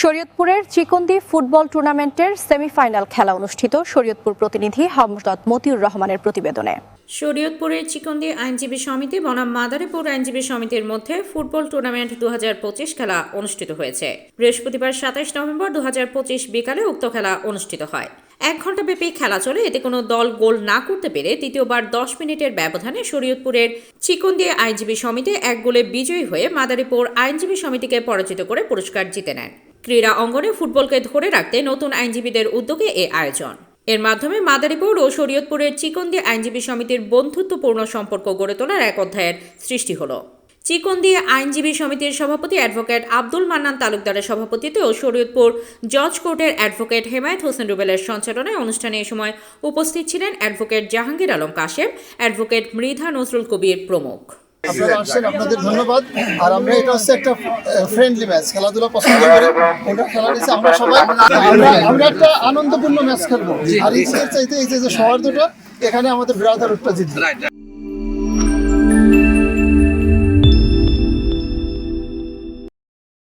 শরীয়তপুরের চিকন্দি ফুটবল টুর্নামেন্টের সেমিফাইনাল খেলা অনুষ্ঠিত শরীয়তপুর প্রতিনিধি হযরত মতিউর রহমানের প্রতিবেদনে। শরীয়তপুরের চিকন্দি আইনজীবী সমিতি বনাম মাদারীপুর আইনজীবী সমিতির মধ্যে ফুটবল টুর্নামেন্ট 2025 খেলা অনুষ্ঠিত হয়েছে। বৃহস্পতিবার 27 নভেম্বর 2025 বিকালে উক্ত খেলা অনুষ্ঠিত হয়। 1 ঘণ্টাব্যাপী খেলা চলে। এতে কোনো দল গোল না করতে পেরে তৃতীয়বার 10 মিনিটের ব্যবধানে শরীয়তপুরের চিকন্দি আইনজীবী সমিতি 1 গোলে বিজয়ী হয়ে মাদারীপুর আইনজীবী সমিতিকে পরাজিত করে পুরস্কার জিতে নেন। ক্রীড়া অঙ্গনে ফুটবলকে ধরে রাখতে নতুন আইনজীবীদের উদ্যোগে এ আয়োজন। এর মাধ্যমে মাদারীপুর ও শরীয়তপুরের চিকন্দি আইনজীবী সমিতির বন্ধুত্বপূর্ণ সম্পর্ক গড়ে তোলার এক অধ্যায়ের সৃষ্টি হলো। চিকন্দি আইনজীবী সমিতির সভাপতি অ্যাডভোকেট আব্দুল মান্নান তালুকদারের সভাপতিত্বে ও শরীয়তপুর জজ কোর্টের অ্যাডভোকেট হেমায়েত হোসেন রুবেলের সঞ্চালনায় অনুষ্ঠানে এ সময় উপস্থিত ছিলেন অ্যাডভোকেট জাহাঙ্গীর আলম কাশেম, অ্যাডভোকেট মৃধা নজরুল কবির প্রমুখ। আপনারা আসছেন, আপনাদের ধন্যবাদ। আর আমরা এটা হচ্ছে একটা ফ্রেন্ডলি ম্যাচ, খেলাধুলা পছন্দ করি, ওটা খেলা নিচ্ছে আমরা সবাই। আমরা একটা আনন্দপূর্ণ ম্যাচ খেলবো। আর এই চাইতে এই যে সৌহার্দ্যটা এখানে আমাদের ব্রাদারহুডটা জিতবে।